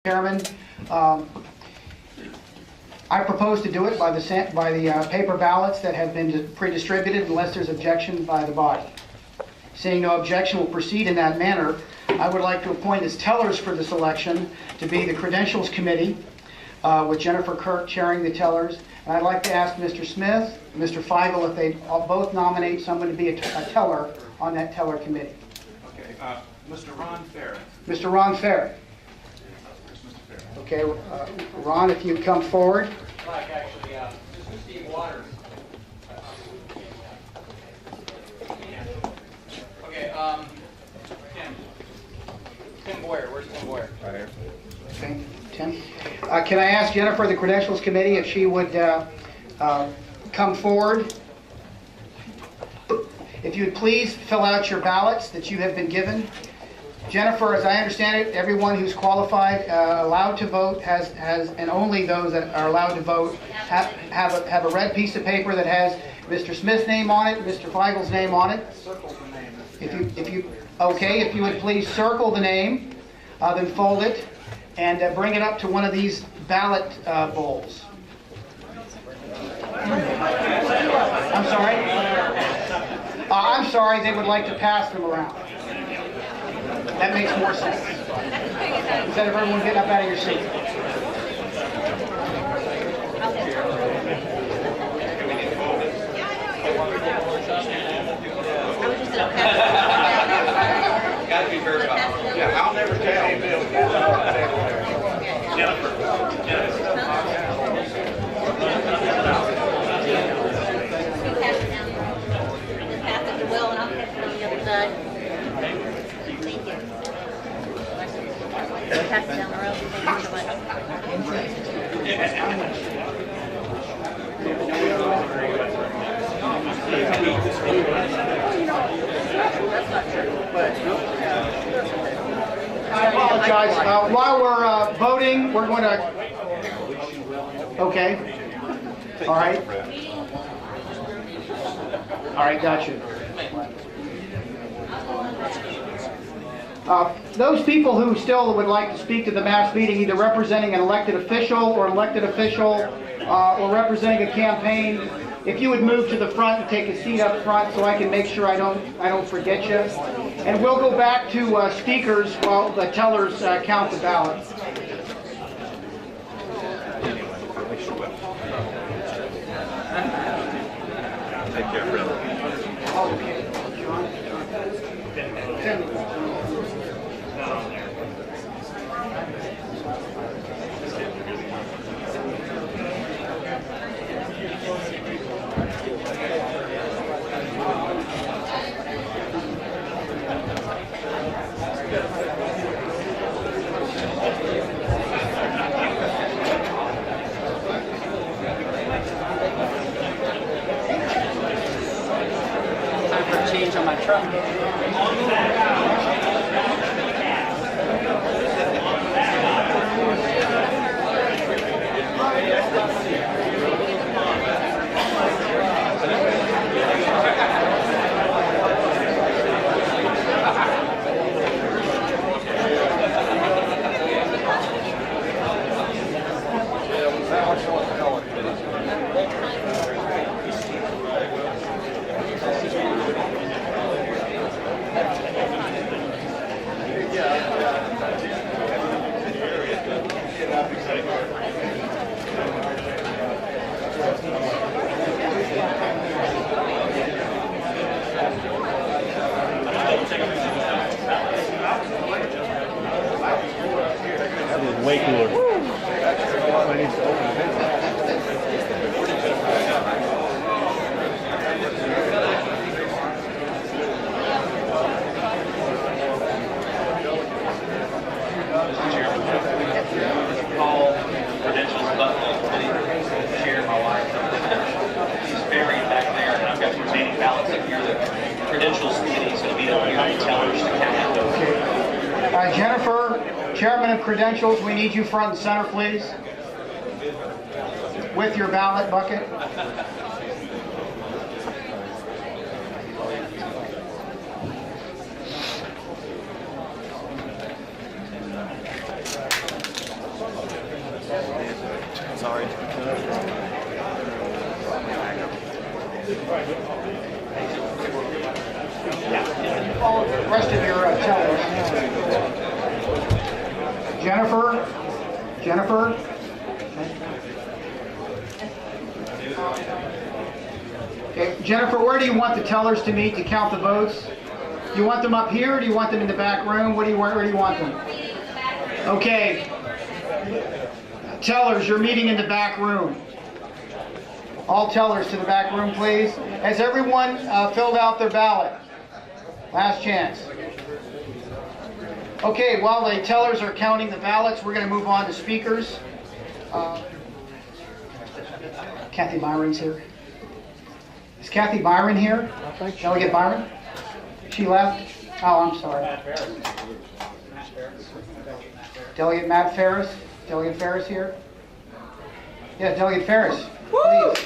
Chairman. I propose to do it by the paper ballots that have been pre-distributed unless there's objection by the body. Seeing no objection, we'll proceed in that manner. I would like to appoint as tellers for this election to be the Credentials Committee, with Jennifer Kirk chairing the tellers. And I'd like to ask Mr. Smith and Mr. Feigel if they both nominate someone to be a teller on that teller committee. Okay, Mr. Ron Farrett. Mr. Ron Farrett. Okay, Ron, if you'd come forward. Actually, Mr. Steve Waters. Okay, Tim Boyer. Where's Tim Boyer? Right here. Okay, Tim. Can I ask Jennifer, the Credentials Committee, if she would come forward? If you would please fill out your ballots that you have been given. Jennifer, as I understand it, everyone who's qualified, allowed to vote, and only those that are allowed to vote, have a red piece of paper that has Mr. Smith's name on it, Mr. Feigel's name on it. Circle the name. If you would please circle the name, then fold it, and bring it up to one of these ballot bowls. I'm sorry? I'm sorry, they would like to pass them around. That makes more sense. Instead of everyone getting up out of your seat. Gotta be very well. Yeah, I'll never tell you, Bill. Jennifer. Pass it to Will, and I'll pass it on the other side. Thank you. Pass it down the road. Thank you so much. I apologize. While we're voting, we're going to... Okay. All right. All right, got you. Those people who still would like to speak to the mass meeting, either representing an elected official or representing a campaign, if you would move to the front and take a seat up front so I can make sure I don't forget you. And we'll go back to speakers while the tellers count the ballots. Take care, brother. Okay. Time for a change on my truck. Way cooler. I need to open it. Call Credentials Button Committee, share my wife. She's buried back there, and I've got the remaining ballots up here. The Credentials Committee is going to be up here to tellers to count. Jennifer, Chairman of Credentials, we need you front and center, please, with your ballot bucket. Sorry. Follow the rest of your tellers. Jennifer? Okay, Jennifer, where do you want the tellers to meet to count the votes? Do you want them up here, or do you want them in the back room? Where do you want them? Okay. Tellers, you're meeting in the back room. All tellers to the back room, please. Has everyone filled out their ballot? Last chance. Okay, while the tellers are counting the ballots, we're going to move on to speakers. Kathy Byron's here. Is Kathy Byron here? Delegate Byron? She left? Oh, I'm sorry. Delegate Matt Ferris? Delegate Ferris here? Yeah, Delegate Ferris, please.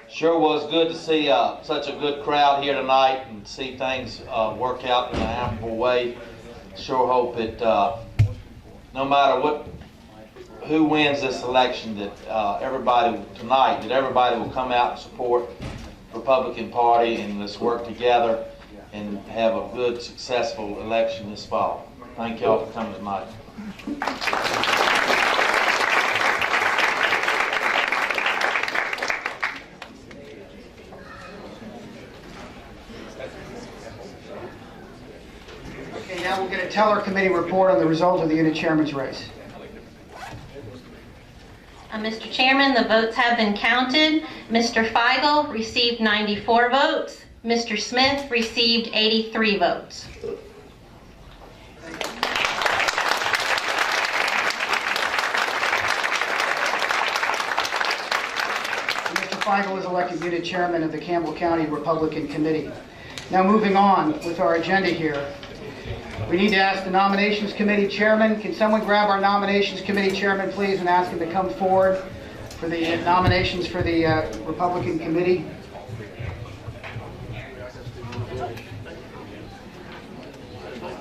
Sure was good to see such a good crowd here tonight and see things work out in an amicable way. Sure hope that no matter who wins this election, that everybody will come out and support the Republican Party, and let's work together and have a good, successful election this fall. Thank y'all for coming tonight. Okay, now we'll get a teller committee report on the result of the unit chairman's race. Mr. Chairman, the votes have been counted. Mr. Feigel received 94 votes. Mr. Smith received 83 votes. Mr. Feigel is elected unit chairman of the Campbell County Republican Committee. Now moving on with our agenda here. We need to ask the nominations committee chairman. Can someone grab our nominations committee chairman, please, and ask him to come forward for the nominations for the Republican committee?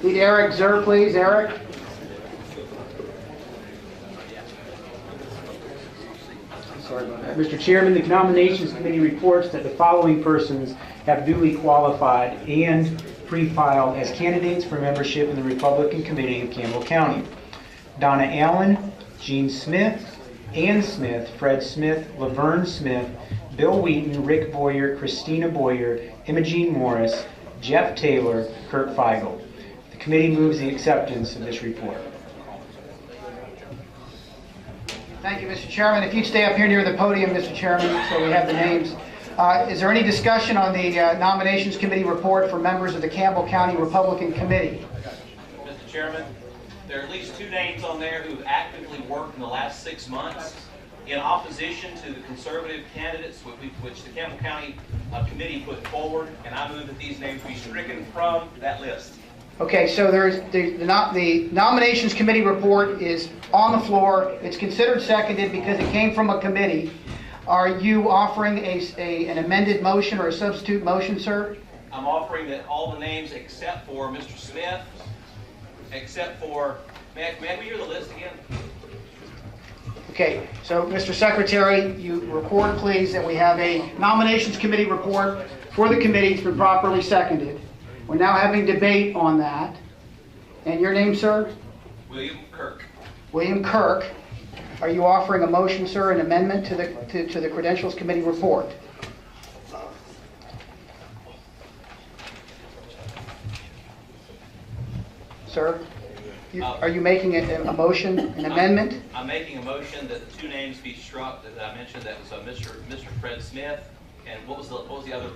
Need Eric Zer, please. Eric? Sorry about that. Mr. Chairman, the nominations committee reports that the following persons have duly qualified and pre-filed as candidates for membership in the Republican Committee of Campbell County. Donna Allen, Jean Smith, Ann Smith, Fred Smith, Laverne Smith, Bill Wheaton, Rick Boyer, Christina Boyer, Imogene Morris, Jeff Taylor, Kurt Feigel. The committee moves the acceptance of this report. Thank you, Mr. Chairman. If you'd stay up here near the podium, Mr. Chairman, so we have the names. Is there any discussion on the nominations committee report for members of the Campbell County Republican Committee? Mr. Chairman, there are at least 2 names on there who have actively worked in the last 6 months in opposition to the conservative candidates which the Campbell County Committee put forward, and I move that these names be stricken from that list. Okay, so the nominations committee report is on the floor. It's considered seconded because it came from a committee. Are you offering an amended motion or a substitute motion, sir? I'm offering that all the names except for Mr. Smith, except for, may we hear the list again? Okay, so Mr. Secretary, you report please that we have a nominations committee report for the committee. It's been properly seconded. We're now having debate on that. And your name, sir? William Kirk. William Kirk. Are you offering a motion, sir, an amendment to the Credentials Committee report? Sir, are you making a motion, an amendment? I'm making a motion that the 2 names be struck that I mentioned. That was Mr. Fred Smith, and what was the other?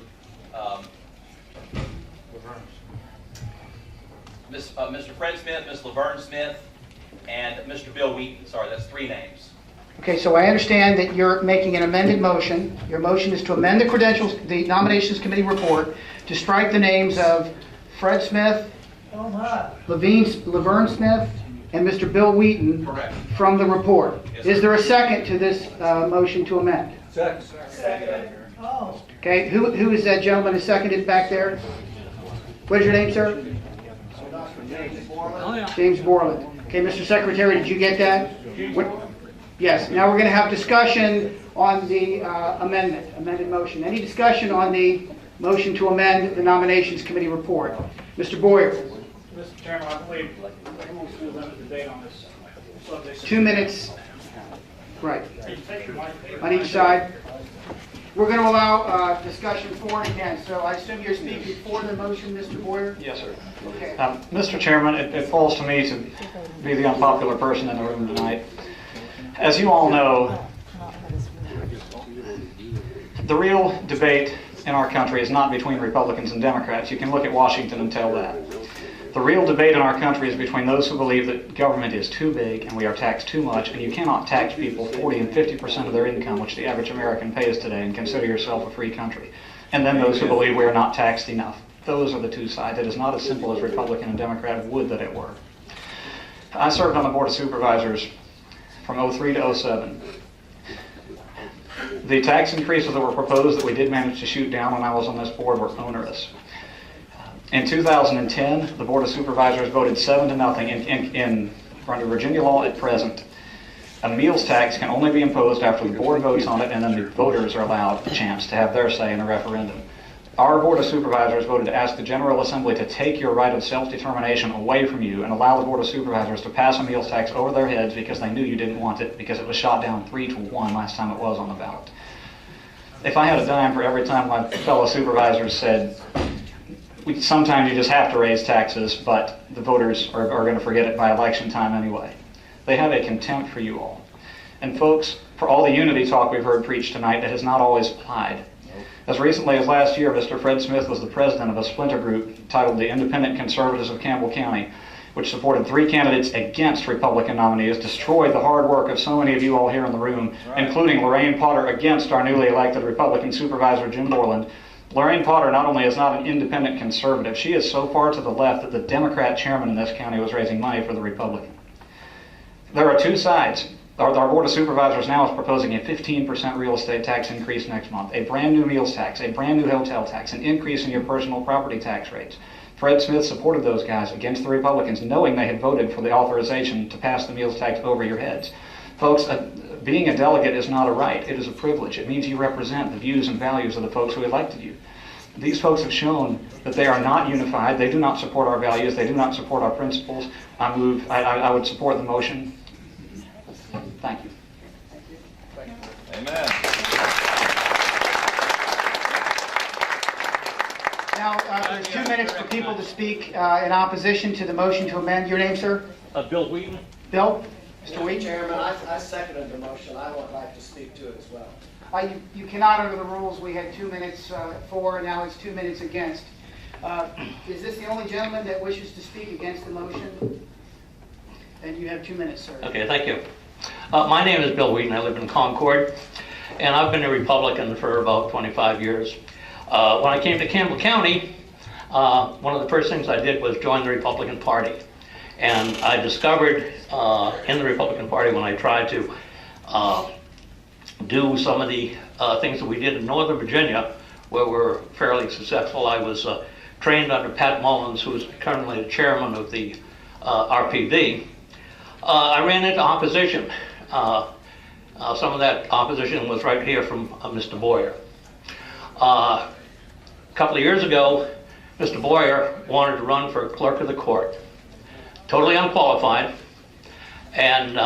Mr. Fred Smith, Ms. Laverne Smith, and Mr. Bill Wheaton. Sorry, that's 3 names. Okay, so I understand that you're making an amended motion. Your motion is to amend the nominations committee report to strike the names of Fred Smith, Laverne Smith, and Mr. Bill Wheaton. Correct. From the report. Yes, Is sir. there a second to this motion to amend? Second. Okay, who is that gentleman who seconded back there? What is your name, sir? James Borland. Okay, Mr. Secretary, did you get that? Yes. Now we're going to have discussion on the amended motion. Any discussion on the motion to amend the Nominations Committee report? Mr. Boyer. Mr. Chairman, I believe we won't do a limited debate on this subject. 2 minutes. Right. On each side. We're going to allow discussion for and against. So I assume you're speaking for the motion, Mr. Boyer? Yes, sir. Okay. Mr. Chairman, it falls to me to be the unpopular person in the room tonight. As you all know, the real debate in our country is not between Republicans and Democrats. You can look at Washington and tell that. The real debate in our country is between those who believe that government is too big and we are taxed too much, and you cannot tax people 40 and 50% of their income, which the average American pays today, and consider yourself a free country. And then those who believe we are not taxed enough. Those are the two sides. It is not as simple as Republican and Democrat would that it were. I served on the Board of Supervisors from 03 to 07. The tax increases that were proposed that we did manage to shoot down when I was on this board were onerous. In 2010, the Board of Supervisors voted 7-0 under Virginia law at present. A meals tax can only be imposed after the board votes on it, and then the voters are allowed a chance to have their say in a referendum. Our Board of Supervisors voted to ask the General Assembly to take your right of self-determination away from you and allow the Board of Supervisors to pass a meals tax over their heads because they knew you didn't want it, because it was shot down 3-1 last time it was on the ballot. If I had a dime for every time my fellow supervisors said, sometimes you just have to raise taxes, but the voters are going to forget it by election time anyway. They have a contempt for you all. And folks, for all the unity talk we've heard preached tonight, it has not always applied. As recently as last year, Mr. Fred Smith was the president of a splinter group titled the Independent Conservatives of Campbell County, which supported 3 candidates against Republican nominees, destroyed the hard work of so many of you all here in the room, including Lorraine Potter against our newly elected Republican Supervisor Jim Borland. Lorraine Potter not only is not an independent conservative, she is so far to the left that the Democrat chairman in this county was raising money for the Republican. There are two sides. Our Board of Supervisors now is proposing a 15% real estate tax increase next month, a brand new meals tax, a brand new hotel tax, an increase in your personal property tax rates. Fred Smith supported those guys against the Republicans, knowing they had voted for the authorization to pass the meals tax over your heads. Folks, being a delegate is not a right, it is a privilege. It means you represent the views and values of the folks who elected you. These folks have shown that they are not unified, they do not support our values, they do not support our principles. I would support the motion. Thank you. Amen. Now, there's 2 minutes for people to speak in opposition to the motion to amend. Your name, sir? Bill Wheaton. Bill? Mr. Wheaton? Chairman, I seconded the motion. I would like to speak to it as well. You cannot, under the rules, we had 2 minutes for, and now it's 2 minutes against. Is this the only gentleman that wishes to speak against the motion? Then you have 2 minutes, sir. Okay, thank you. My name is Bill Wheaton. I live in Concord, and I've been a Republican for about 25 years. When I came to Campbell County, one of the first things I did was join the Republican Party. And I discovered in the Republican Party, when I tried to do some of the things that we did in Northern Virginia, where we're fairly successful. I was trained under Pat Mullins, who is currently the chairman of the RPD. I ran into opposition. Some of that opposition was right here from Mr. Boyer. A couple of years ago, Mr. Boyer wanted to run for clerk of the court. Totally unqualified, and